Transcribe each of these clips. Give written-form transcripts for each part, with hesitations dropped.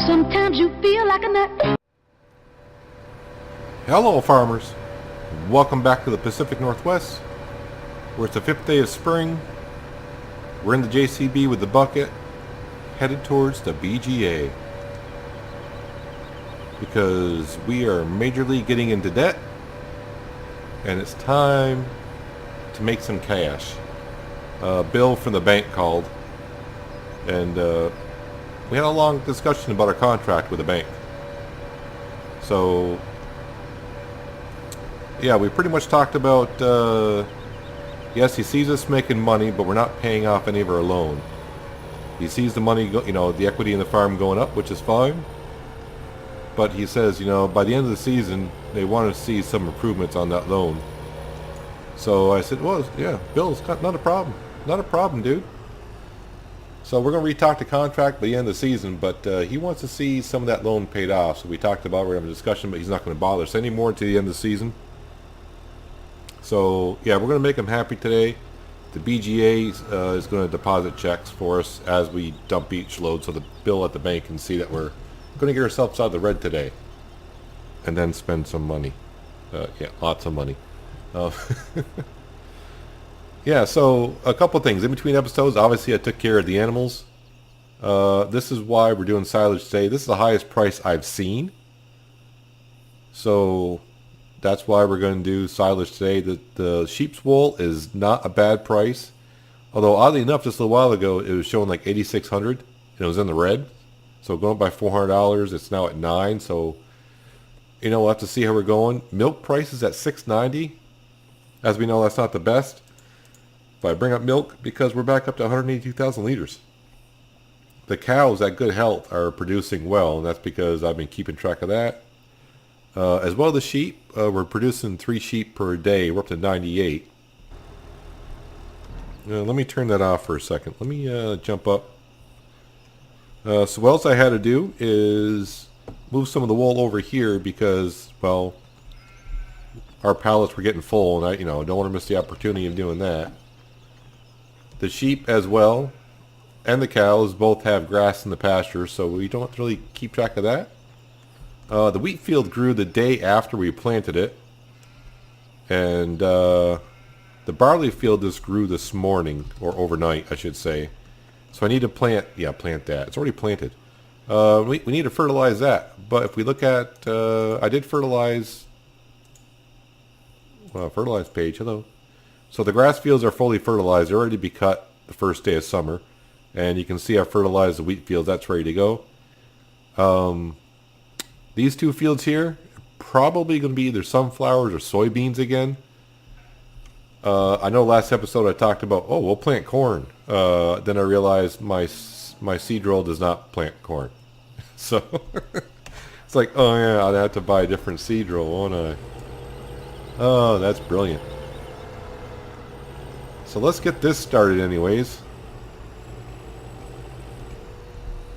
Sometimes you feel like a nut. Hello farmers, welcome back to the Pacific Northwest, where it's the 5th day of spring. We're in the JCB with the bucket, headed towards the BGA, because we are majorly getting into debt, and it's time to make some cash. Bill from the bank called, and we had a long discussion about our contract with the bank. So yeah, we pretty much talked about, yes, he sees us making money, but we're not paying off any of our loan. He sees the money, the equity in the farm going up, which is fine. But he says, by the end of the season, they want to see some improvements on that loan. So I said, well, yeah, Bill's not a problem. Not a problem, dude. So we're going to re-talk the contract by the end of the season, but he wants to see some of that loan paid off. So we talked about, we're having a discussion, but he's not going to bother us anymore until the end of the season. So yeah, we're going to make him happy today. The BGA is going to deposit checks for us as we dump each load, so the bill at the bank can see that we're going to get ourselves out of the red today, and then spend some money. Yeah, lots of money. Yeah, so a couple things in between episodes. Obviously, I took care of the animals. This is why we're doing silage today. This is the highest price I've seen. So that's why we're going to do silage today. The sheep's wool is not a bad price. Although, oddly enough, just a little while ago, it was showing like $8,600, and it was in the red. So going up by $400, it's now at $9. So, we'll have to see how we're going. Milk prices at $6.90. As we know, that's not the best. But I bring up milk because we're back up to 182,000 liters. The cows at good health are producing well, and that's because I've been keeping track of that. As well as the sheep, we're producing 3 sheep per day. We're up to 98. Let me turn that off for a second. Let me jump up. So what else I had to do is move some of the wool over here because, well, our pallets were getting full, and I, don't want to miss the opportunity of doing that. The sheep as well, and the cows both have grass in the pasture, so we don't really keep track of that. The wheat field grew the day after we planted it, and the barley field just grew this morning, or overnight, I should say. So I need to plant that. It's already planted. We need to fertilize that. But if we look at, I did fertilize, fertilize page, hello. So the grass fields are fully fertilized. They're ready to be cut the first day of summer. And you can see I fertilized the wheat fields. That's ready to go. These 2 fields here, probably going to be either sunflowers or soybeans again. I know last episode I talked about, we'll plant corn. Then I realized my seed roll does not plant corn. So it's like, oh yeah, I'd have to buy a different seed roll, won't I? Oh, that's brilliant. So let's get this started anyways.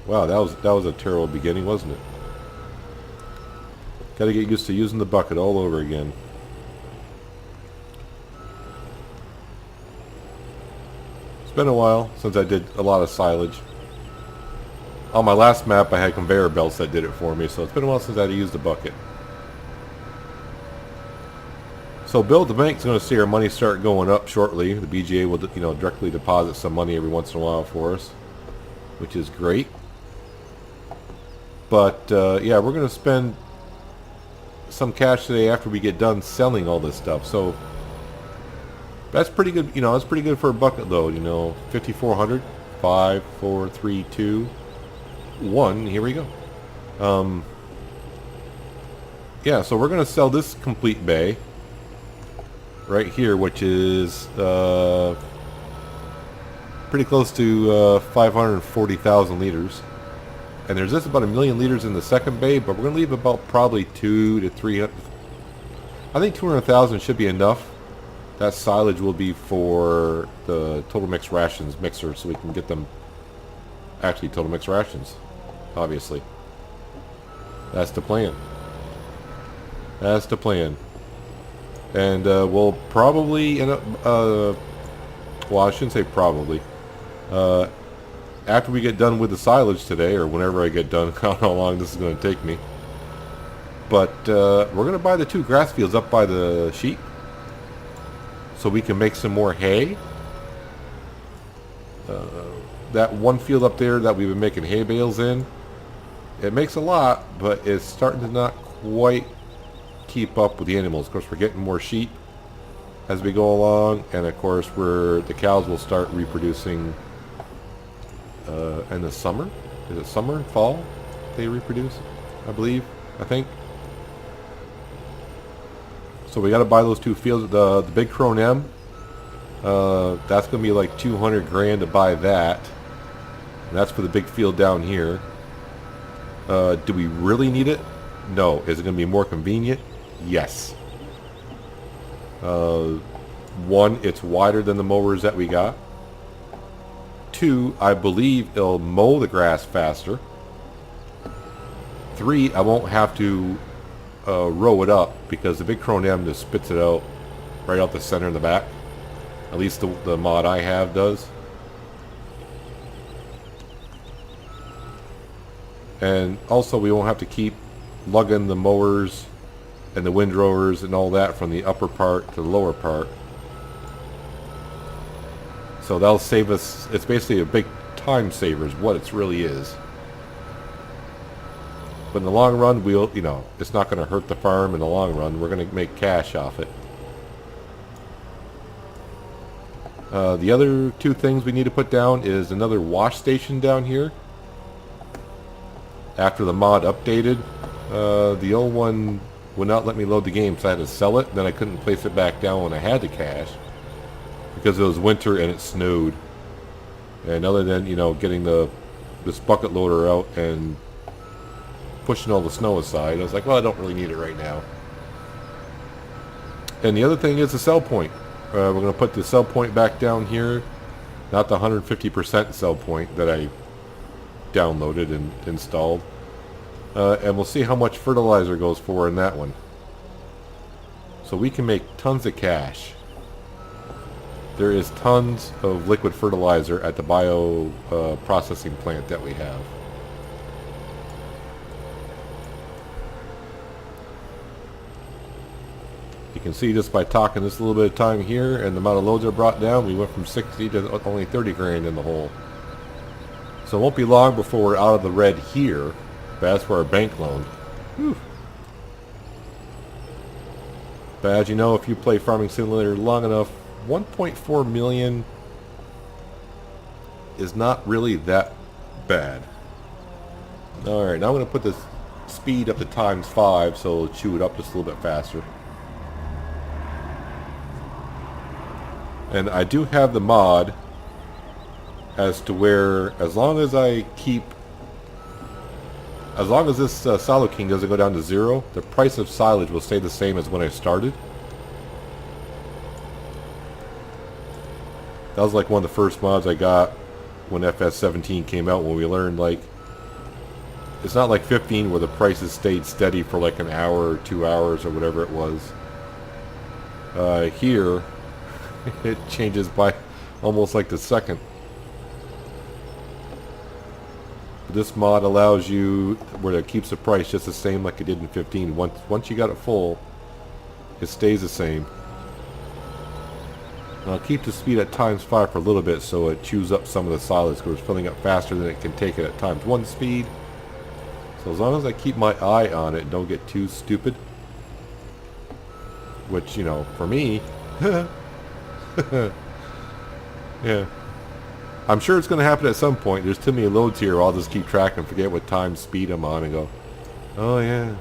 Wow, that was a terrible beginning, wasn't it? Got to get used to using the bucket all over again. It's been a while since I did a lot of silage. On my last map I had conveyor belts that did it for me, so it's been a while since I had to use the bucket. So Bill at the bank's going to see our money start going up shortly. The BGA will directly deposit some money every once in a while for us, which is great. But yeah, we're going to spend some cash today after we get done selling all this stuff. So that's pretty good. That's pretty good for a bucket load. 5,400. 5, 4, 3, 2, 1. Here we go. Yeah, so we're going to sell this complete bay right here, which is pretty close to 540,000 liters. And there's just about 1 million liters in the second bay, but we're going to leave about probably 200 to 300. I think 200,000 should be enough. That silage will be for the Total Mix Rations mixer, so we can get them actually Total Mix Rations, obviously. That's the plan. That's the plan. And we'll probably end up, well, I shouldn't say probably. after we get done with the silage today, or whenever I get done, I don't know how long this is going to take me. But we're going to buy the 2 grass fields up by the sheep, so we can make some more hay. That one field up there that we've been making hay bales in, it makes a lot, but it's starting to not quite keep up with the animals. Of course, we're getting more sheep as we go along, and of course the cows will start reproducing in the summer. Is it summer and fall they reproduce, I think. So we got to buy those 2 fields. The big Crone M, that's going to be like 200 grand to buy that. And that's for the big field down here. Do we really need it? No. Is it going to be more convenient? Yes. 1, it's wider than the mowers that we got. 2, I believe it'll mow the grass faster. 3, I won't have to row it up, because the big Crone M just spits it out right out the center in the back. At least the mod I have does. And also we won't have to keep lugging the mowers and the windrowers and all that from the upper part to the lower part. So that'll save us. It's basically a big time saver is what it really is. But in the long run, it's not going to hurt the farm in the long run. We're going to make cash off it. The other 2 things we need to put down is another wash station down here. After the mod updated, the old one would not let me load the game, so I had to sell it. Then I couldn't place it back down when I had the cash, because it was winter and it snowed. And other than, getting this bucket loader out and pushing all the snow aside, I was like, well, I don't really need it right now. And the other thing is the sell point. We're going to put the sell point back down here, not the 150% sell point that I downloaded and installed. And we'll see how much fertilizer goes for in that one. So we can make tons of cash. There is tons of liquid fertilizer at the bio processing plant that we have. You can see just by talking this little bit of time here and the amount of loads are brought down, we went from 60 to only 30 grand in the hole. So it won't be long before we're out of the red here, but that's for our bank loan. Whew. But as you know, if you play Farming Simulator long enough, 1.4 million is not really that bad. Alright, now I'm going to put this speed up to ×5 so it'll chew it up just a little bit faster. And I do have the mod as to where, as long as this Silo King doesn't go down to 0, the price of silage will stay the same as when I started. That was like one of the first mods I got when FS17 came out, when we learned, like, it's not like 15 where the prices stayed steady for like an hour or 2 hours or whatever it was. Here it changes by almost like the second. This mod allows you where it keeps the price just the same like it did in 15. Once you got it full, it stays the same. And I'll keep the speed at ×5 for a little bit so it chews up some of the silage, because it's filling up faster than it can take it at ×1 speed. So as long as I keep my eye on it and don't get too stupid, which, you know, for me, yeah. I'm sure it's going to happen at some point. There's too many loads here. I'll just keep track and forget what time speed I'm on and go, oh yeah.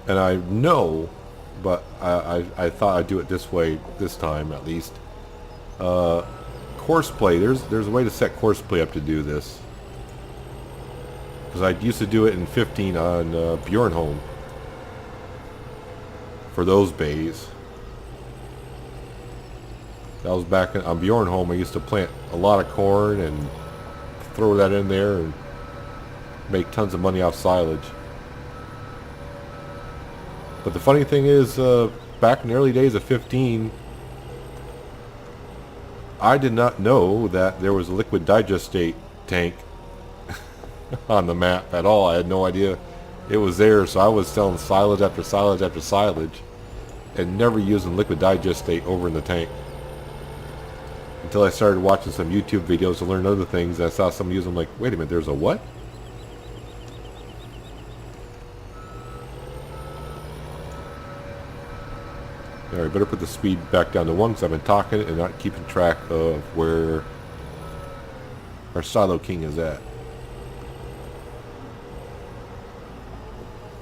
And I know, but I thought I'd do it this way this time at least. Course play. There's a way to set course play up to do this. Because I used to do it in 15 on Bjornholm. For those bays. That was back on Bjornholm. I used to plant a lot of corn and throw that in there and make tons of money off silage. But the funny thing is, back in the early days of 15, I did not know that there was a liquid digestate tank on the map at all. I had no idea it was there, so I was selling silage after silage after silage and never using liquid digestate over in the tank. Until I started watching some YouTube videos to learn other things. I saw someone use them, like, wait a minute, there's a what? Alright, better put the speed back down to 1 because I've been talking and not keeping track of where our Silo King is at.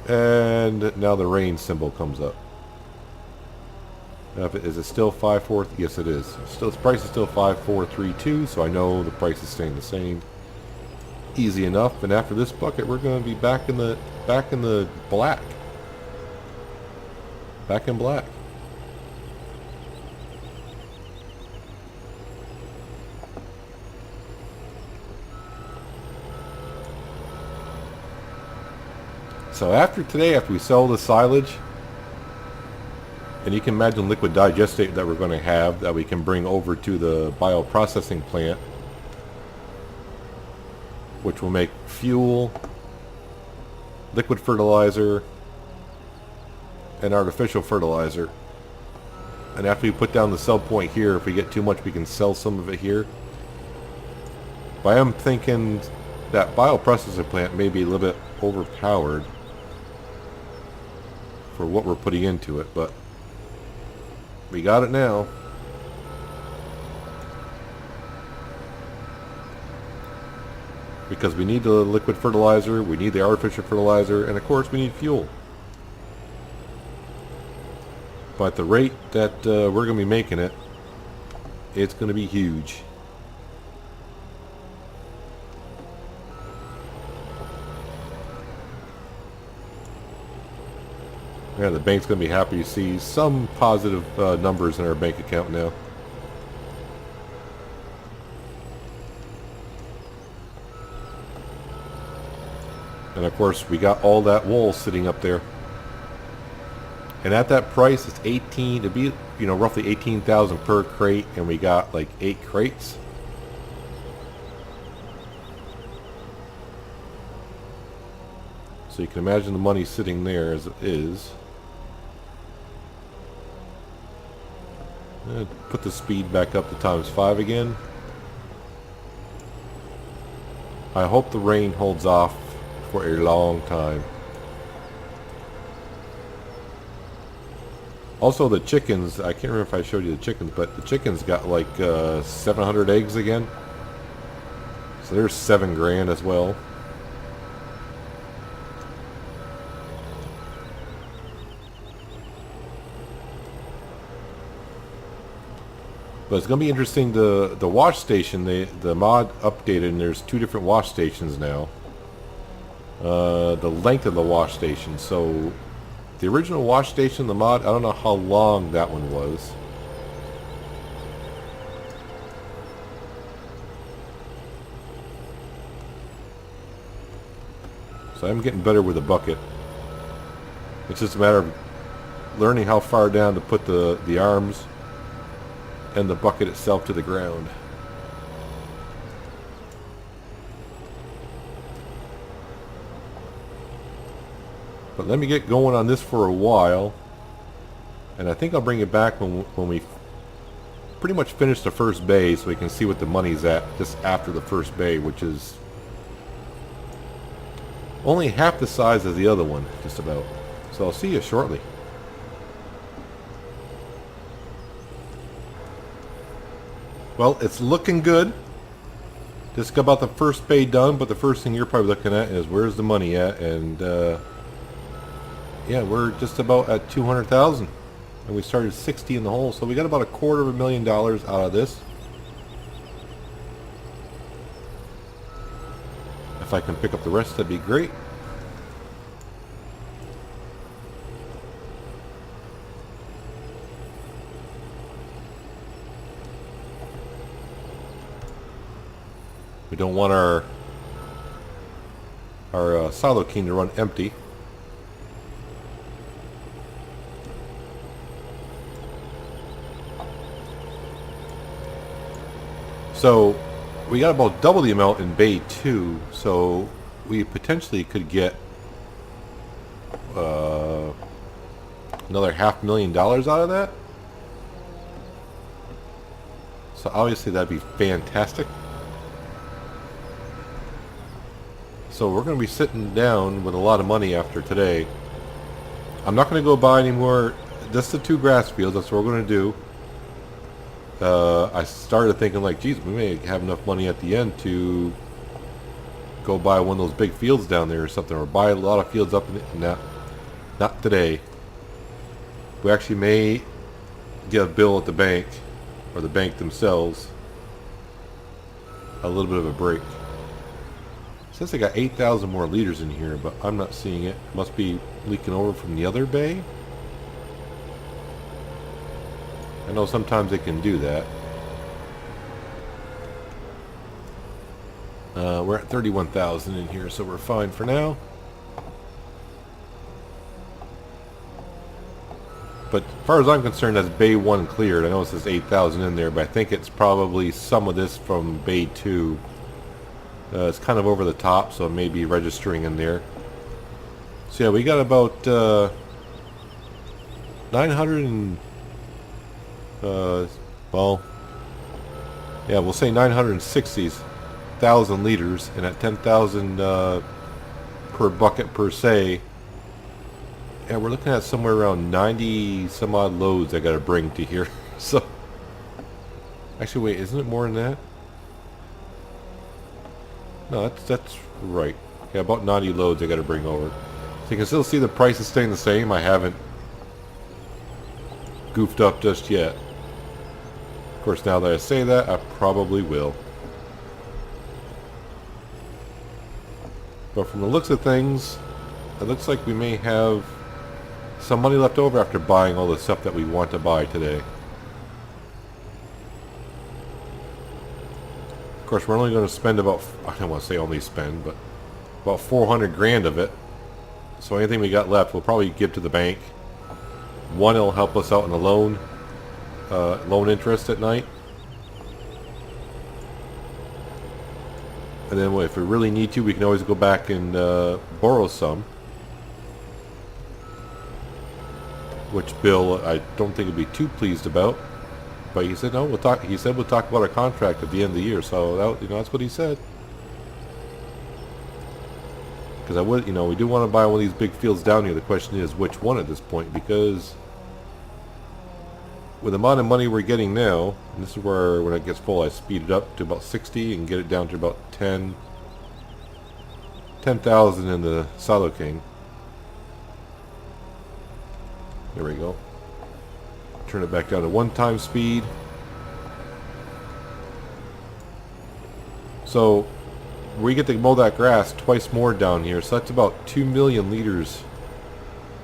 And now the rain symbol comes up. Is it still 5-4? Yes, it is. Still, its price is still 5-4-3-2, so I know the price is staying the same. Easy enough. And after this bucket, we're going to be back in the black. Back in black. So after today, after we sell the silage, and you can imagine liquid digestate that we're going to have that we can bring over to the bioprocessing plant, which will make fuel, liquid fertilizer, and artificial fertilizer. And after we put down the sell point here, if we get too much, we can sell some of it here. But I am thinking that bioprocessing plant may be a little bit overpowered for what we're putting into it, but we got it now. Because we need the liquid fertilizer, we need the artificial fertilizer, and of course we need fuel. But the rate that we're going to be making it, it's going to be huge. Yeah, the bank's going to be happy to see some positive numbers in our bank account now. And of course, we got all that wool sitting up there. And at that price, it's 18, to be, you know, roughly 18,000 per crate, and we got like 8 crates. So you can imagine the money sitting there as it is. Put the speed back up to ×5 again. I hope the rain holds off for a long time. Also the chickens, I can't remember if I showed you the chickens, but the chickens got like 700 eggs again. So there's 7 grand as well. But it's going to be interesting, the wash station, the mod updated, and there's 2 different wash stations now. The length of the wash station. So the original wash station, the mod, I don't know how long that one was. So I'm getting better with a bucket. It's just a matter of learning how far down to put the arms and the bucket itself to the ground. But let me get going on this for a while, and I think I'll bring it back when we pretty much finish the first bay, so we can see what the money's at just after the first bay, which is only half the size as the other one, just about. So I'll see you shortly. Well, it's looking good. Just got about the first bay done, but the first thing you're probably looking at is where's the money at, and yeah, we're just about at 200,000, and we started 60 in the hole, so we got about $250,000 out of this. If I can pick up the rest, that'd be great. We don't want our Silo King to run empty. So we got about double the amount in Bay 2, so we potentially could get another $500,000 out of that. So obviously that'd be fantastic. So we're going to be sitting down with a lot of money after today. I'm not going to go buy any more. Just the 2 grass fields. That's what we're going to do. I started thinking like, geez, we may have enough money at the end to go buy one of those big fields down there or something, or buy a lot of fields up in that. Not today. We actually may get a bill at the bank, or the bank themselves, a little bit of a break. It says they got 8,000 more liters in here, but I'm not seeing it. Must be leaking over from the other bay. I know sometimes they can do that. We're at 31,000 in here, so we're fine for now. But as far as I'm concerned, that's Bay 1 cleared. I know it says 8,000 in there, but I think it's probably some of this from Bay 2. It's kind of over the top, so it may be registering in there. So yeah, we got about 900 and... well... yeah, we'll say 960,000 liters, and at 10,000 per bucket per se... yeah, we're looking at somewhere around 90 some odd loads I gotta bring to here. So, actually, wait, isn't it more than that? No, that's right. Yeah, about 90 loads I gotta bring over. So you can still see the price is staying the same. I haven't goofed up just yet. Of course, now that I say that, I probably will. But from the looks of things, it looks like we may have some money left over after buying all the stuff that we want to buy today. Of course, we're only going to spend about, I don't want to say only spend, but about 400 grand of it. So anything we got left, we'll probably give to the bank. One, it'll help us out in the loan interest at night. And then if we really need to, we can always go back and borrow some. Which Bill, I don't think would be too pleased about. But he said, no, we'll talk. He said we'll talk about our contract at the end of the year. So that, that's what he said. Because I would, we do want to buy one of these big fields down here. The question is which one at this point, because with the amount of money we're getting now, and this is where when it gets full, I speed it up to about 60 and get it down to about 10,000 in the Silo King. There we go. Turn it back down to 1x speed. So we get to mow that grass twice more down here, so that's about 2 million liters.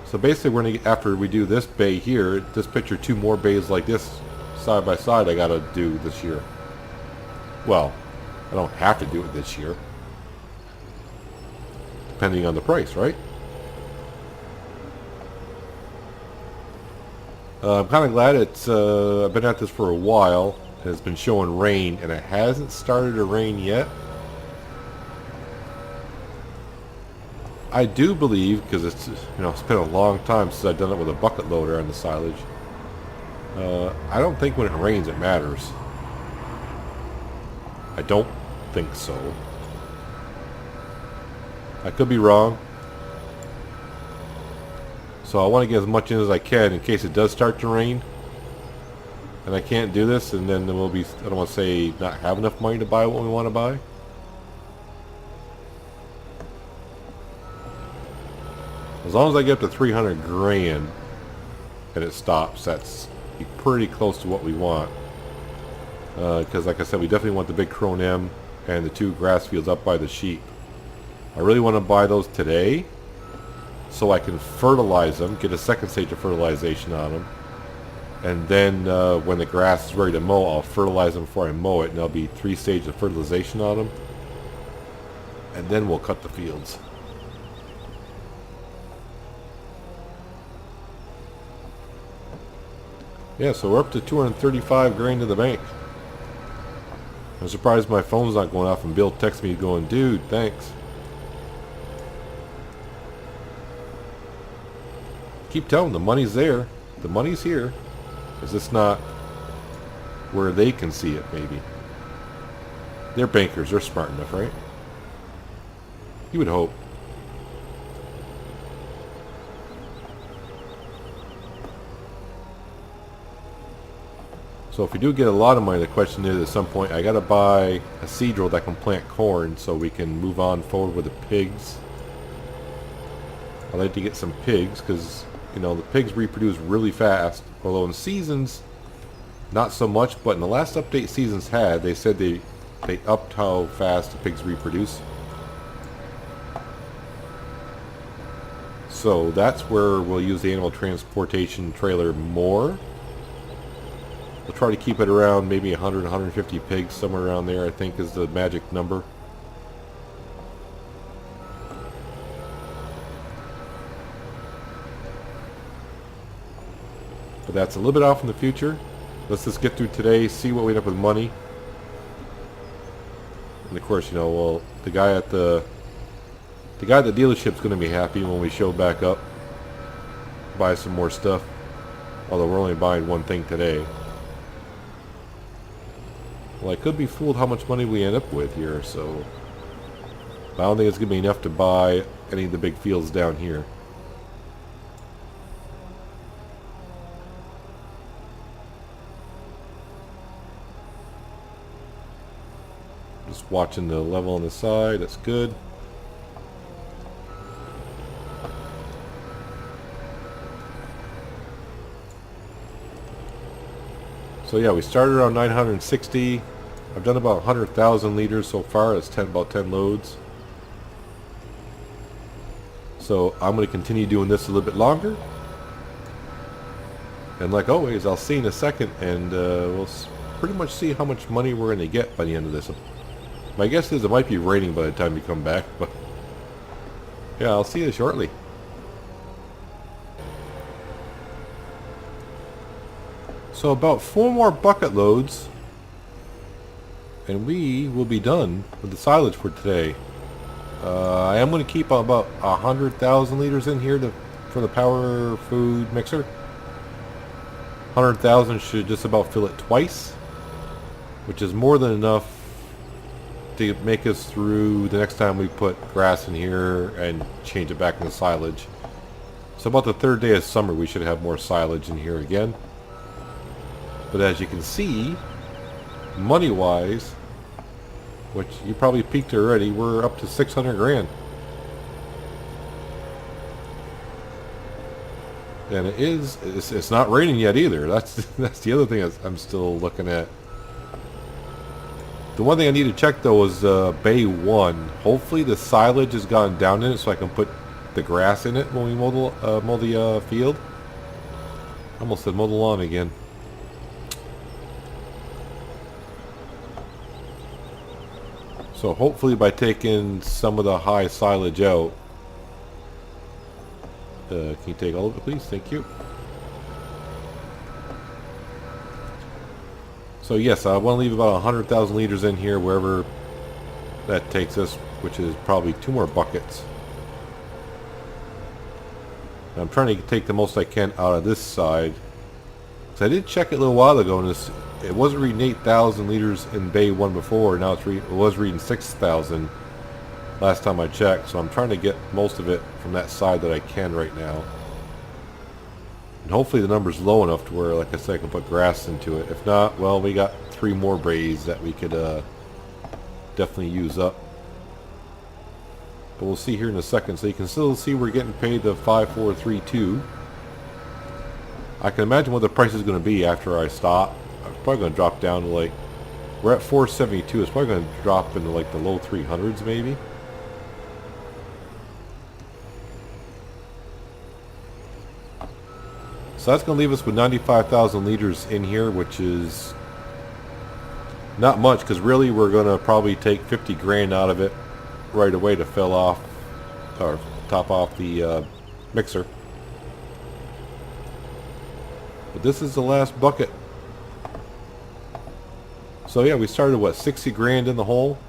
So basically we're gonna, after we do this bay here, this picture 2 more bays like this side by side I gotta do this year. Well, I don't have to do it this year, depending on the price, right? I'm kind of glad it's, I've been at this for a while. It's been showing rain, and it hasn't started to rain yet. I do believe, because it's, it's been a long time since I've done it with a bucket loader on the silage. I don't think when it rains it matters. I don't think so. I could be wrong. So I want to get as much in as I can case it does start to rain. And I can't do this, and then we'll be, I don't want to say not have enough money to buy what we want to buy. As long as I get up to 300 grand and it stops, that's pretty close to what we want. Because like I said, we definitely want the big Krone M and the 2 grass fields up by the sheep. I really want to buy those today, so I can fertilize them, get a second stage of fertilization on them. And then when the grass is ready to mow, I'll fertilize them before I mow it, and there'll be 3 stages of fertilization on them. And then we'll cut the fields. Yeah, so we're up to 235 grand in the bank. I'm surprised my phone's not going off and Bill texts me going, dude, thanks. Keep telling them the money's there. The money's here. Is this not where they can see it, maybe? They're bankers. They're smart enough, right? You would hope. So if we do get a lot of money, the question is at some point I gotta buy a seedrill that can plant corn so we can move on forward with the pigs. I'd like to get some pigs because, you know, the pigs reproduce really fast. Although in seasons, not so much, but in the last update Seasons had, they said they upped how fast the pigs reproduce. So that's where we'll use the animal transportation trailer more. We'll try to keep it around maybe 100, 150 pigs, somewhere around there I think is the magic number. But that's a little bit off in the future. Let's just get through today, see what we end up with money. And of course, you know, well, the guy at the dealership's going to be happy when we show back up. Buy some more stuff. Although we're only buying one thing today. Well, I could be fooled how much money we end up with here, so I don't think it's going to be enough to buy any of the big fields down here. Just watching the level on the side, that's good. So yeah, we started around 960. I've done about 100,000 liters so far. It's about 10 loads. So I'm going to continue doing this a little bit longer. And like always, I'll see in a second, and we'll pretty much see how much money we're going to get by the end of this. My guess is it might be raining by the time we come back, but yeah, I'll see you shortly. So about 4 more bucket loads and we will be done with the silage for today. I am going to keep about 100,000 liters in here for the power food mixer. 100,000 should just about fill it twice, which is more than enough to make us through the next time we put grass in here and change it back into silage. So about the 3rd day of summer we should have more silage in here again. But as you can see, money wise, which you probably peaked already, we're up to 600 grand. And it's not raining yet either. That's the other thing I'm still looking at. The one thing I need to check though is Bay 1. Hopefully the silage has gone down in it so I can put the grass in it when we mow the field. Almost said mow the lawn again. So hopefully by taking some of the high silage out, can you take all of it please? Thank you. So yes, I want to leave about 100,000 liters in here wherever that takes us, which is probably 2 more buckets. And I'm trying to take the most I can out of this side. So I did check it a little while ago and it wasn't reading 8,000 liters in Bay 1 before. Now it was reading 6,000 last time I checked. So I'm trying to get most of it from that side that I can right now. And hopefully the number's low enough to where, like I said, I can put grass into it. If not, well, we got 3 more bays that we could definitely use up. But we'll see here in a second. So you can still see we're getting paid the 5,432. I can imagine what the price is going to be after I stop. I'm probably going to drop down to like, we're at 472. It's probably going to drop into like the low 300s maybe. So that's going to leave us with 95,000 liters in here, which is not much because really we're going to probably take 50 grand out of it right away to fill off or top off the mixer. But this is the last bucket. So yeah, we started what, 60 grand in the hole,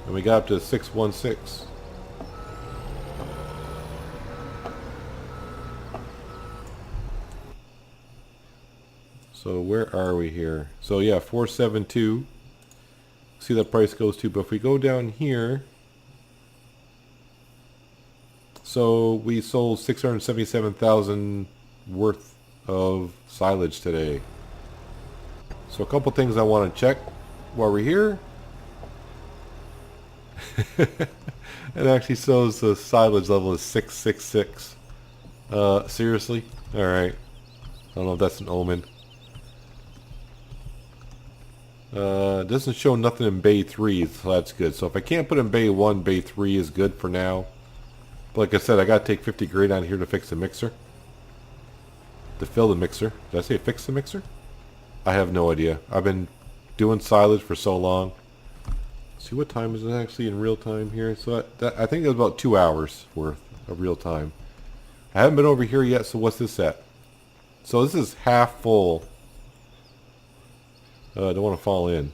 and we got up to 616. So where are we here? So yeah, 472. See that price goes to, but if we go down here, so we sold 677,000 worth of silage today. So a couple things I want to check while we're here. It actually shows the silage level is 666. Seriously? Alright. I don't know if that's an omen. It doesn't show nothing in Bay 3, so that's good. So if I can't put in Bay 1, Bay 3 is good for now. But like I said, I gotta take 50 grand out here to fix the mixer. To fill the mixer. Did I say fix the mixer? I have no idea. I've been doing silage for so long. See, what time is it actually in real time here? So I think it's about 2 hours worth of real time. I haven't been over here yet, so what's this at? So this is half full. I don't want to fall in.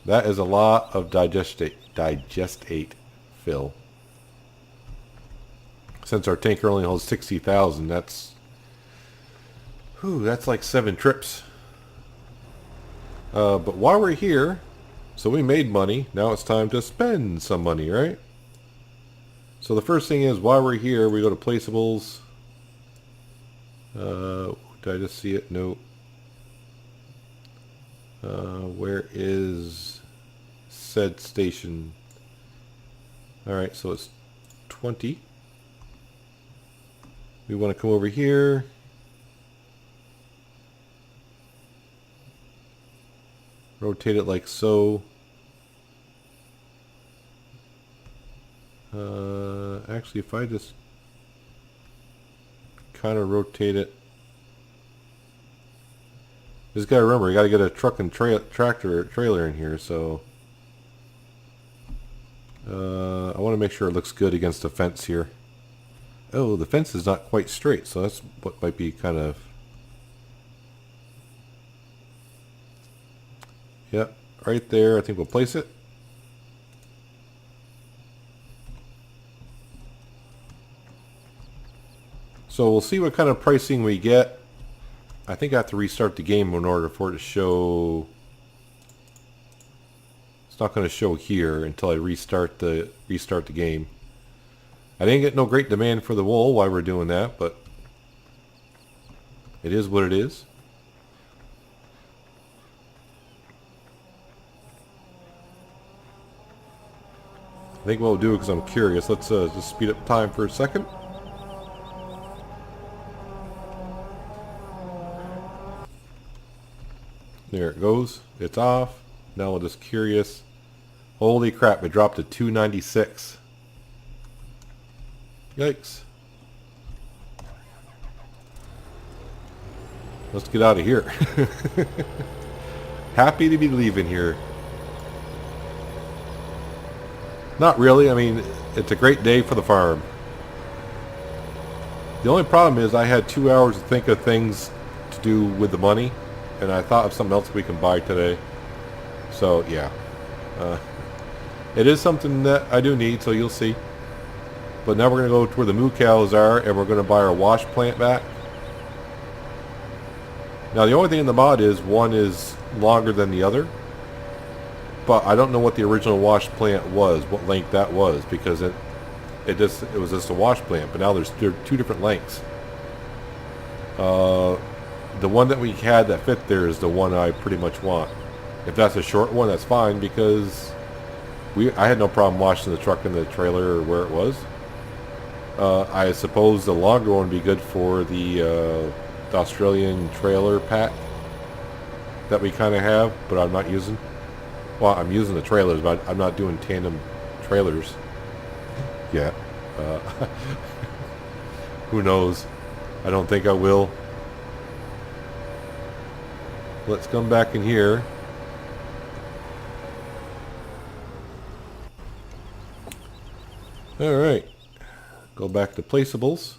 That is a lot of digestate fill. Since our tanker only holds 60,000, that's like 7 trips. But while we're here, so we made money. Now it's time to spend some money, right? So the first thing is, while we're here, we go to placeables. Did I just see it? No. Where is said station? Alright, so it's 20. We want to come over here. Rotate it like so. Actually, if I just kind of rotate it. Just gotta remember, you gotta get a truck and trailer in here, so I want to make sure it looks good against the fence here. Oh, the fence is not quite straight, so that's what might be kind of... Yep, right there. I think we'll place it. So we'll see what kind of pricing we get. I think I have to restart the game in order for it to show. It's not going to show here until I restart the game. I didn't get no great demand for the wool while we're doing that, but it is what it is. I think what we'll do, because I'm curious, let's just speed up time for a second. There it goes. It's off. Now we're just curious. Holy crap, it dropped to 296. Yikes. Let's get out of here. Happy to be leaving here. Not really. I mean, it's a great day for the farm. The only problem is I had 2 hours to think of things to do with the money, and I thought of something else we can buy today. So yeah, it is something that I do need, so you'll see. But now we're going to go to where the moo cows are, and we're going to buy our wash plant back. Now the only thing in the mod is one is longer than the other, but I don't know what the original wash plant was, what length that was, because it was just a wash plant. But now there are 2 different lengths. The one that we had that fit there is the one I pretty much want. If that's a short one, that's fine, because I had no problem washing the truck and the trailer or where it was. I suppose the longer one would be good for the Australian trailer pack that we kind of have, but I'm not using. Well, I'm using the trailers, but I'm not doing tandem trailers yet. Who knows? I don't think I will. Let's come back in here. Alright. Go back to placeables.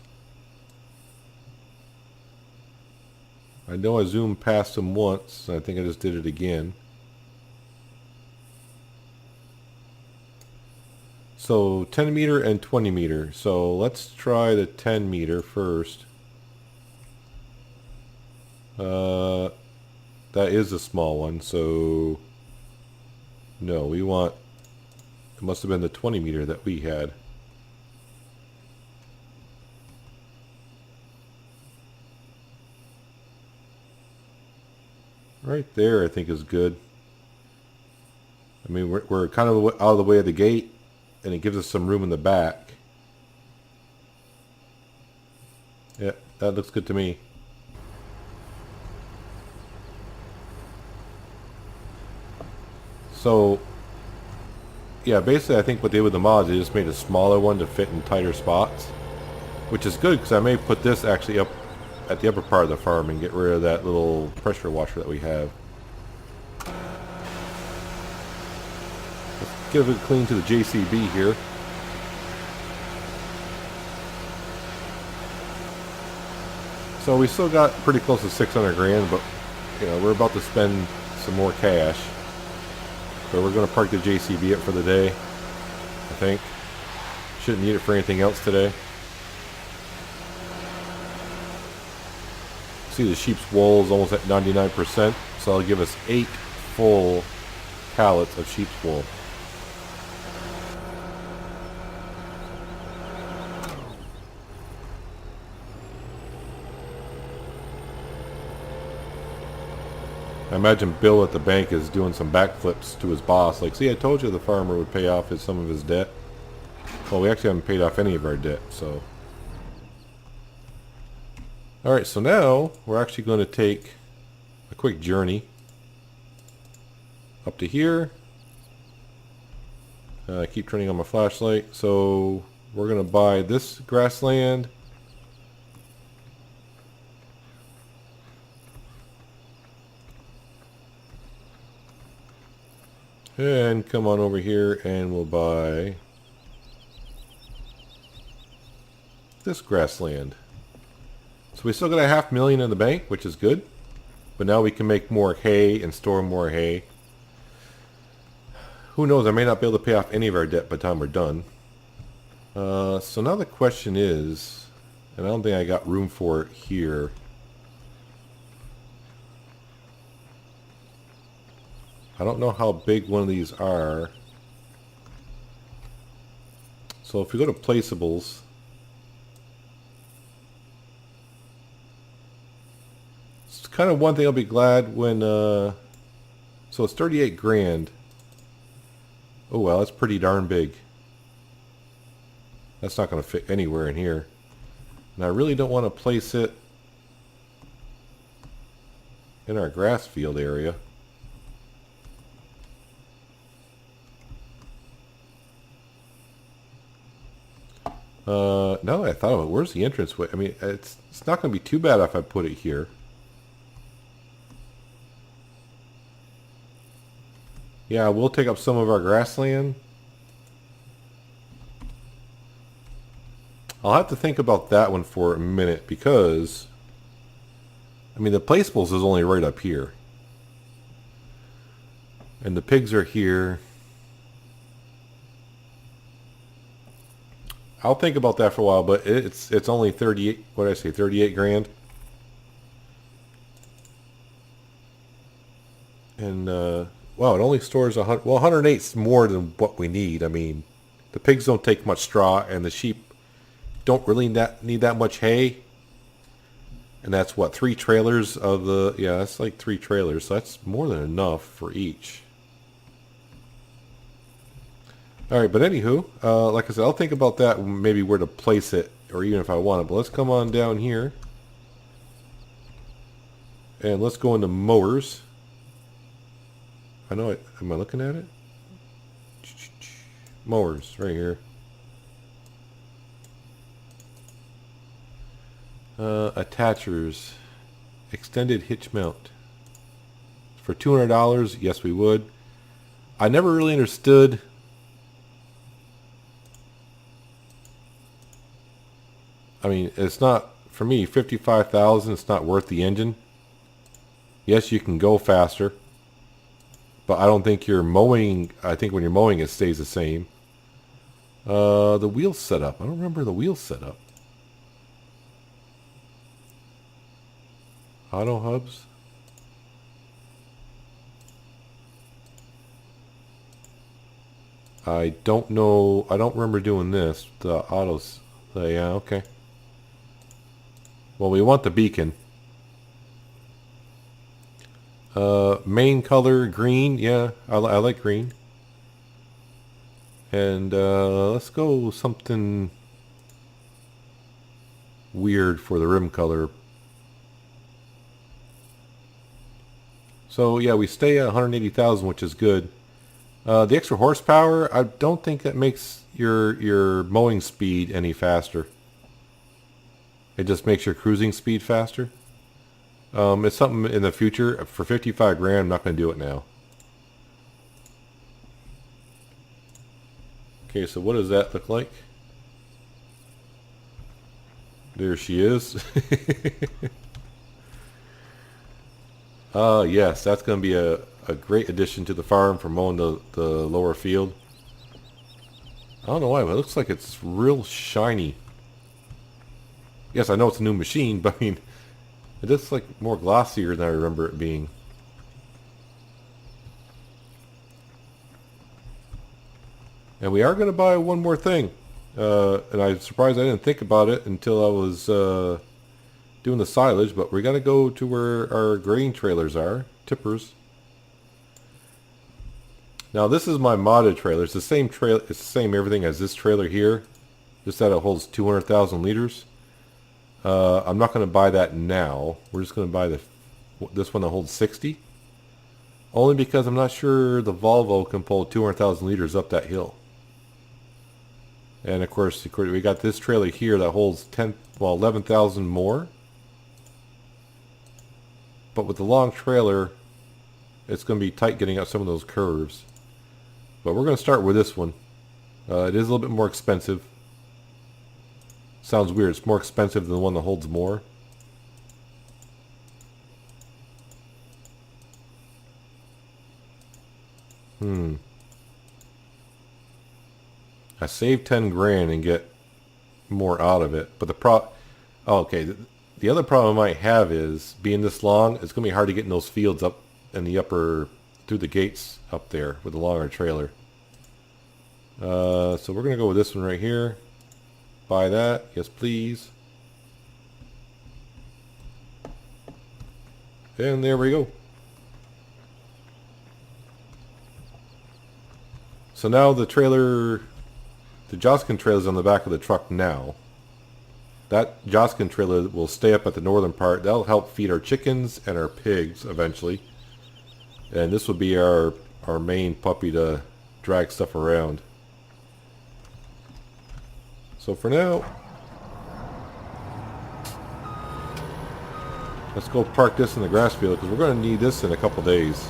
I know I zoomed past them once. I think I just did it again. So 10 meter and 20 meter. So let's try the 10 meter first. That is a small one, so no, we want, it must have been the 20 meter that we had. Right there I think is good. I mean, we're kind of out of the way of the gate, and it gives us some room in the back. Yeah, that looks good to me. So, yeah, basically I think what they did with the mods, they just made a smaller one to fit in tighter spots. Which is good, because I may put this actually up at the upper part of the farm and get rid of that little pressure washer that we have. Let's give it a clean to the JCB here. So we still got pretty close to 600 grand, but you know, we're about to spend some more cash. So we're going to park the JCB up for the day, I think. Shouldn't need it for anything else today. See, the sheep's wool is almost at 99%, so that'll give us 8 full pallets of sheep's wool. I imagine Bill at the bank is doing some backflips to his boss. Like, see, I told you the farmer would pay off some of his debt. Well, we actually haven't paid off any of our debt, so. Alright, so now we're actually going to take a quick journey up to here. I keep turning on my flashlight. So we're going to buy this grassland. And come on over here and we'll buy this grassland. So we still got a $500,000 in the bank, which is good. But now we can make more hay and store more hay. Who knows, I may not be able to pay off any of our debt by the time we're done. So now the question is, and I don't think I got room for it here. I don't know how big one of these are. So if we go to placeables, it's kind of one thing I'll be glad when, so it's 38 grand. Oh well, that's pretty darn big. That's not going to fit anywhere in here. And I really don't want to place it in our grass field area. Now that I thought of it, where's the entranceway? I mean, it's not going to be too bad if I put it here. Yeah, we'll take up some of our grassland. I'll have to think about that one for a minute because, I mean, the placeables is only right up here. And the pigs are here. I'll think about that for a while, but it's only 38, what did I say, 38 grand? And, wow, it only stores 100, well, 108 is more than what we need. I mean, the pigs don't take much straw, and the sheep don't really need that much hay. And that's what, 3 trailers of the, yeah, that's like 3 trailers, so that's more than enough for each. Alright, but anywho, like I said, I'll think about that, maybe where to place it, or even if I want it. But let's come on down here. And let's go into mowers. I know it, am I looking at it? Mowers, right here. Attachers. Extended hitch mount. For $200, yes we would. I never really understood I mean, it's not, for me, $55,000, it's not worth the engine. Yes, you can go faster. But I don't think you're mowing. I think when you're mowing, it stays the same. The wheel setup. I don't remember the wheel setup. Auto hubs. I don't know. I don't remember doing this. The autos. Yeah, okay. Well, we want the beacon. Main color green. Yeah, I like green. And let's go something weird for the rim color. So yeah, we stay at 180,000, which is good. The extra horsepower, I don't think that makes your mowing speed any faster. It just makes your cruising speed faster. It's something in the future. For 55 grand, I'm not going to do it now. Okay, so what does that look like? There she is. Yes, that's going to be a great addition to the farm for mowing the lower field. I don't know why, but it looks like it's real shiny. Yes, I know it's a new machine, but I mean, it looks like more glossier than I remember it being. And we are going to buy one more thing. And I'm surprised I didn't think about it until I was doing the silage, but we got to go to where our grain trailers are, tippers. Now this is my modded trailer. It's the same trailer, it's the same everything as this trailer here, just that it holds 200,000 liters. I'm not going to buy that now. We're just going to buy this one that holds 60. Only because I'm not sure the Volvo can pull 200,000 liters up that hill. And of course, we got this trailer here that holds 11,000 more. But with the long trailer, it's going to be tight getting out some of those curves. But we're going to start with this one. It is a little bit more expensive. Sounds weird. It's more expensive than the one that holds more. I save 10 grand and get more out of it. But the other problem I might have is, being this long, it's going to be hard to get in those fields up in the upper, through the gates up there with the longer trailer. So we're going to go with this one right here. Buy that. Yes, please. And there we go. So now the trailer, the Joskin trailer is on the back of the truck now. That Joskin trailer will stay up at the northern part. That'll help feed our chickens and our pigs eventually. And this will be our main puppy to drag stuff around. So for now, let's go park this in the grass field because we're going to need this in a couple days.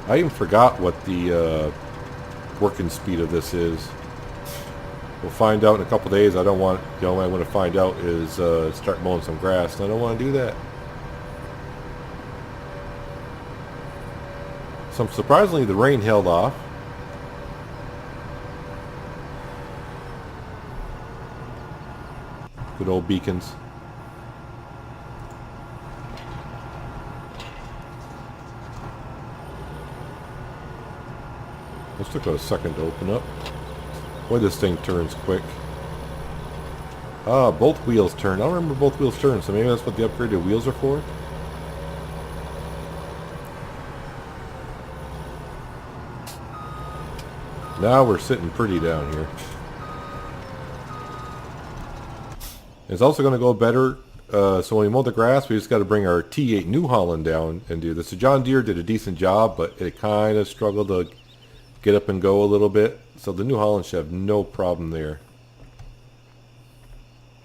I even forgot what the working speed of this is. We'll find out in a couple days. I don't want, the only way I want to find out is start mowing some grass, and I don't want to do that. So surprisingly, the rain held off. Good old beacons. This took a second to open up. Boy, this thing turns quick. Ah, both wheels turn. I don't remember both wheels turn, so maybe that's what the upgraded wheels are for. Now we're sitting pretty down here. It's also going to go better. So when we mow the grass, we just got to bring our T8 New Holland down and do this. The John Deere did a decent job, but it kind of struggled to get up and go a little bit. So the New Holland should have no problem there.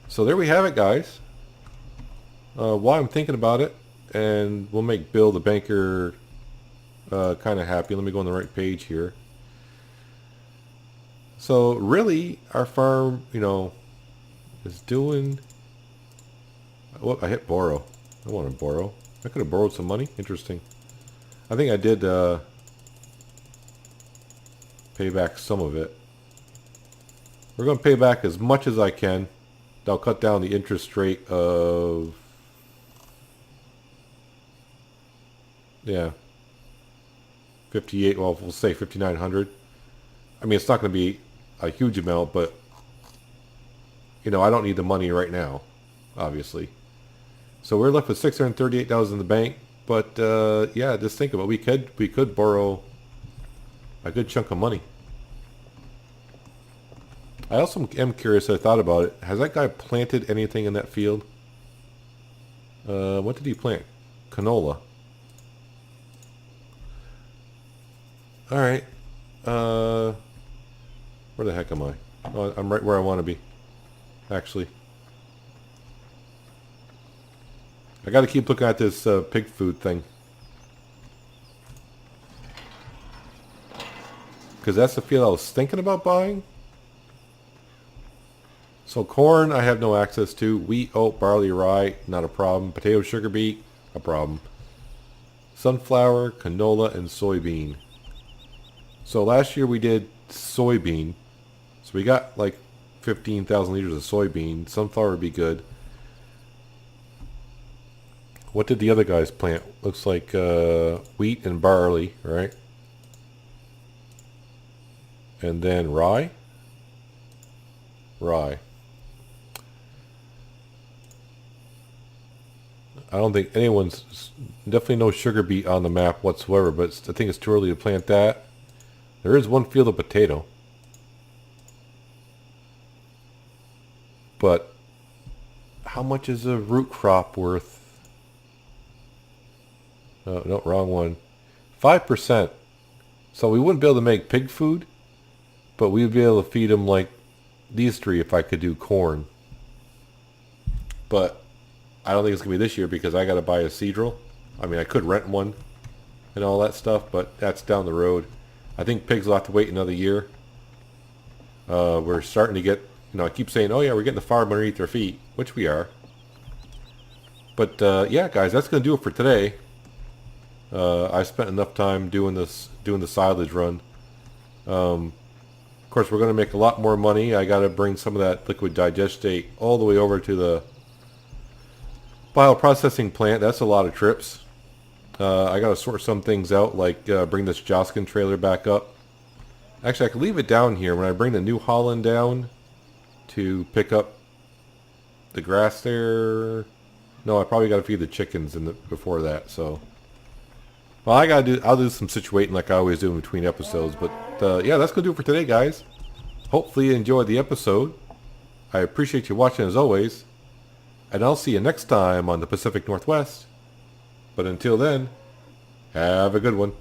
So there we have it, guys. While I'm thinking about it, and we'll make Bill the banker kind of happy. Let me go on the right page here. So really, our farm, is doing... Whoop, I hit borrow. I want to borrow. I could have borrowed some money. Interesting. I think I did pay back some of it. We're going to pay back as much as I can. That'll cut down the interest rate of... Yeah. 58, well, we'll say 5,900. I mean, it's not going to be a huge amount, but, I don't need the money right now, obviously. So we're left with $638 in the bank, but, yeah, just think about it. We could borrow a good chunk of money. I also am curious, I thought about it. Has that guy planted anything in that field? What did he plant? Canola. Alright. Where the heck am I? Oh, I'm right where I want to be. Actually. I gotta keep looking at this pig food thing. Because that's the field I was thinking about buying. So corn, I have no access to. Wheat, oat, barley, rye, not a problem. Potato, sugar beet, a problem. Sunflower, canola, and soybean. So last year we did soybean. So we got like 15,000 liters of soybean. Sunflower would be good. What did the other guys plant? Looks like wheat and barley, right? And then rye? Rye. I don't think anyone's... Definitely no sugar beet on the map whatsoever, but I think it's too early to plant that. There is one field of potato. But how much is a root crop worth? Oh, no, wrong one. 5%. So we wouldn't be able to make pig food, but we'd be able to feed them like these three if I could do corn. But I don't think it's going to be this year because I got to buy a seedrill. I mean, I could rent one and all that stuff, but that's down the road. I think pigs will have to wait another year. We're starting to get, I keep saying, oh yeah, we're getting the farm underneath their feet, which we are. But yeah, guys, that's going to do it for today. I spent enough time doing the silage run. Of course, we're going to make a lot more money. I got to bring some of that liquid digestate all the way over to the bioprocessing plant. That's a lot of trips. I got to sort some things out, like bring this Joskin trailer back up. Actually, I could leave it down here when I bring the New Holland down to pick up the grass there. No, I probably got to feed the chickens before that. So, well, I'll do some situating like I always do in between episodes. But yeah, that's gonna do it for today, guys. Hopefully you enjoyed the episode. I appreciate you watching as always, and I'll see you next time on the Pacific Northwest. But until then, have a good one.